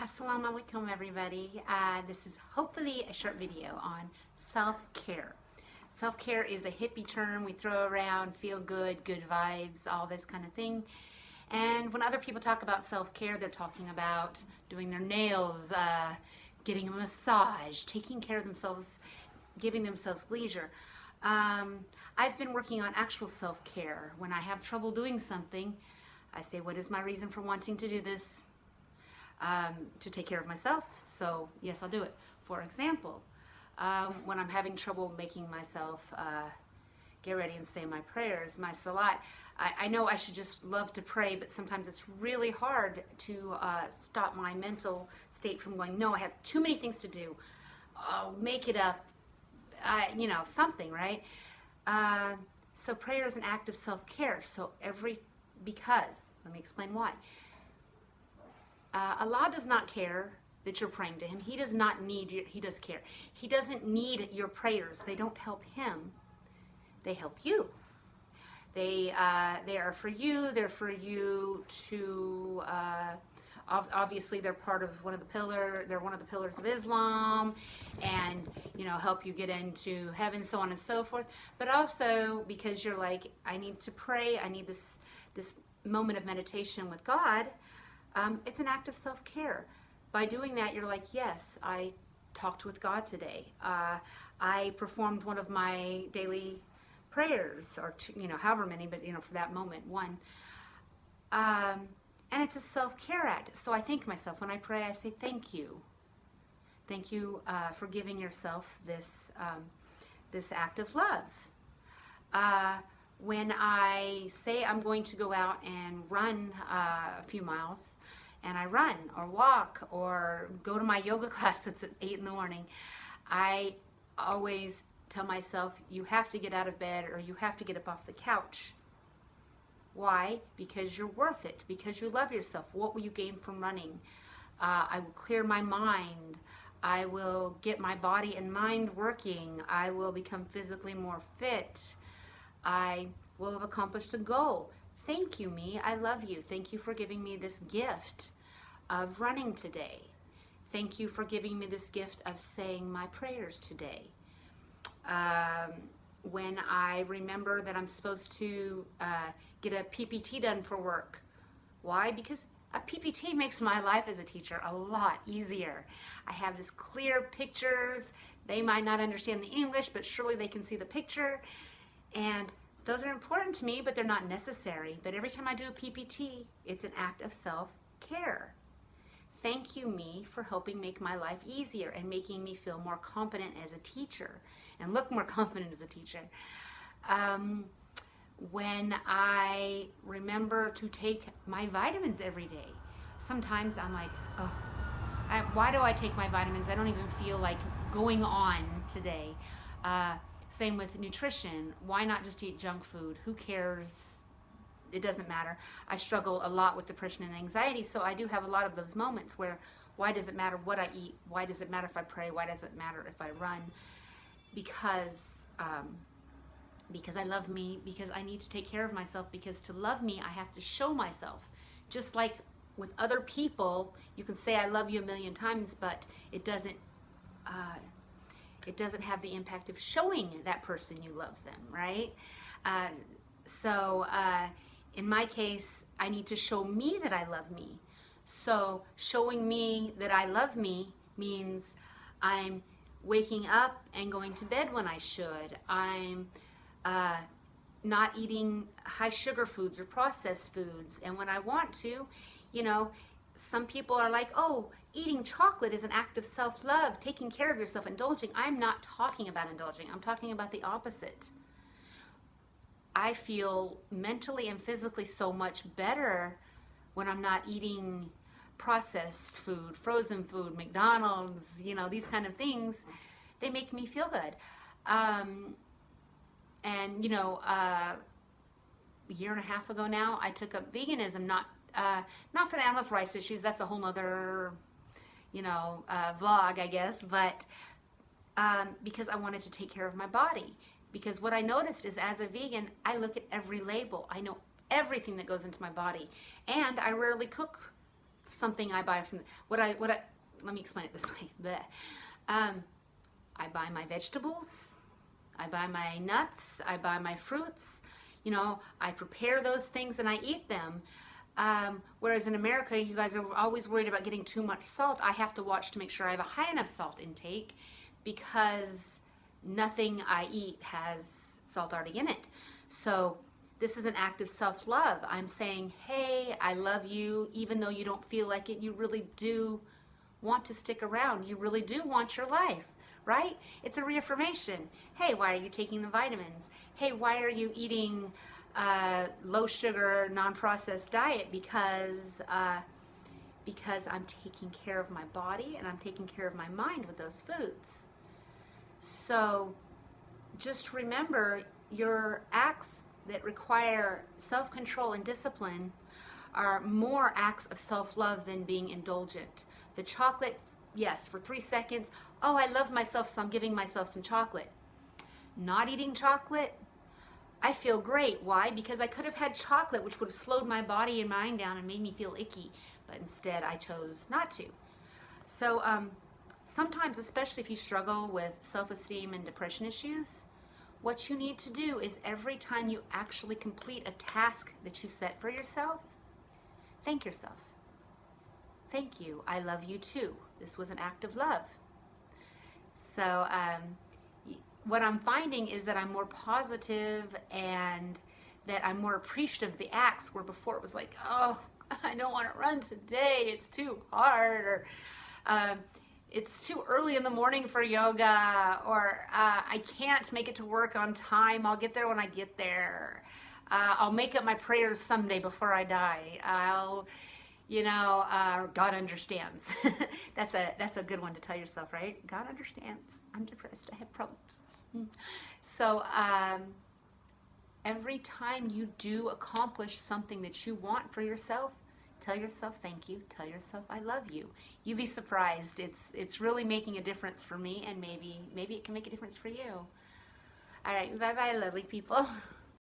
Assalamu alaikum, everybody. This is hopefully a short video on self-care. Self-care is a hippie term we throw around, feel good, good vibes, all this kind of thing. And when other people talk about self-care, they're talking about doing their nails, getting a massage, taking care of themselves, giving themselves leisure. I've been working on actual self-care. When I have trouble doing something, I say, what is my reason for wanting to do this? To take care of myself, so yes, I'll do it. For example, when I'm having trouble making myself get ready and say my prayers, my salat, I know I should just love to pray, but sometimes it's really hard to stop my mental state from going, no, I have too many things to do. I'll make it up, something, right? So prayer is an act of self-care. Because, let me explain why. Allah does not care that you're praying to Him. He does not need you. He does care. He doesn't need your prayers. They don't help Him. They help you. They are for you. They're for you to. Obviously, they're part of one of the pillars. They're one of the pillars of Islam, and help you get into heaven, so on and so forth. But also because you're like, I need to pray. I need this moment of meditation with God. It's an act of self-care. By doing that, you're like, yes, I talked with God today. I performed one of my daily prayers, or two, however many, but for that moment, one. And it's a self-care act. So I thank myself. When I pray, I say thank you. Thank you for giving yourself this act of love. When I say I'm going to go out and run a few miles, and I run or walk or go to my yoga class that's at 8 in the morning, I always tell myself, you have to get out of bed or you have to get up off the couch. Why? Because you're worth it, because you love yourself. What will you gain from running? I will clear my mind. I will get my body and mind working. I will become physically more fit. I will have accomplished a goal. Thank you, me. I love you. Thank you for giving me this gift of running today. Thank you for giving me this gift of saying my prayers today. When I remember that I'm supposed to get a PPT done for work. Why? Because a PPT makes my life as a teacher a lot easier. I have this clear pictures. They might not understand the English, but surely they can see the picture. And those are important to me, but they're not necessary. But every time I do a PPT, it's an act of self-care. Thank you, me, for helping make my life easier and making me feel more confident as a teacher and look more confident as a teacher. When I remember to take my vitamins every day, sometimes I'm like, oh, why do I take my vitamins? I don't even feel like going on today. Same with nutrition. Why not just eat junk food? Who cares? It doesn't matter. I struggle a lot with depression and anxiety, so I do have a lot of those moments where, why does it matter what I eat? Why does it matter if I pray? Why does it matter if I run? Because I love me, because I need to take care of myself, because to love me, I have to show myself. Just like with other people, you can say I love you a million times, but it doesn't have the impact of showing that person you love them, right? In my case, I need to show me that I love me. So showing me that I love me means I'm waking up and going to bed when I should. I'm not eating high sugar foods or processed foods. And when I want to, some people are like, oh, eating chocolate is an act of self-love, taking care of yourself, indulging. I'm not talking about indulging. I'm talking about the opposite. I feel mentally and physically so much better when I'm not eating processed food, frozen food, McDonald's, these kind of things. They make me feel good. A year and a half ago now, I took up veganism, not for the animals' rights issues. That's a whole nother, vlog, I guess. But because I wanted to take care of my body. Because what I noticed is, as a vegan, I look at every label. I know everything that goes into my body. And I rarely cook something I buy from, let me explain it this way. I buy my vegetables, I buy my nuts, I buy my fruits, I prepare those things and I eat them. Whereas in America, you guys are always worried about getting too much salt. I have to watch to make sure I have a high enough salt intake because nothing I eat has salt already in it. So this is an act of self-love. I'm saying, hey, I love you, even though you don't feel like it. You really do want to stick around. You really do want your life, right? It's a reaffirmation. Hey, why are you taking the vitamins? Hey, why are you eating low sugar, non-processed diet? Because I'm taking care of my body and I'm taking care of my mind with those foods. So just remember, your acts that require self-control and discipline are more acts of self-love than being indulgent. The chocolate, yes, for 3 seconds, oh, I love myself, so I'm giving myself some chocolate. Not eating chocolate, I feel great. Why? Because I could have had chocolate, which would have slowed my body and mind down and made me feel icky, but instead I chose not to. So sometimes, especially if you struggle with self-esteem and depression issues, what you need to do is every time you actually complete a task that you set for yourself, thank yourself. Thank you. I love you too. This was an act of love. So what I'm finding is that I'm more positive and that I'm more appreciative of the acts, where before it was like, oh, I don't want to run today. It's too hard, or it's too early in the morning for yoga, or I can't make it to work on time. I'll get there when I get there. I'll make up my prayers someday before I die. God understands. That's a good one to tell yourself, right? God understands. I'm depressed. I have problems. So every time you do accomplish something that you want for yourself, tell yourself thank you. Tell yourself I love you. You'd be surprised. It's really making a difference for me, and maybe it can make a difference for you. All right, bye-bye, lovely people.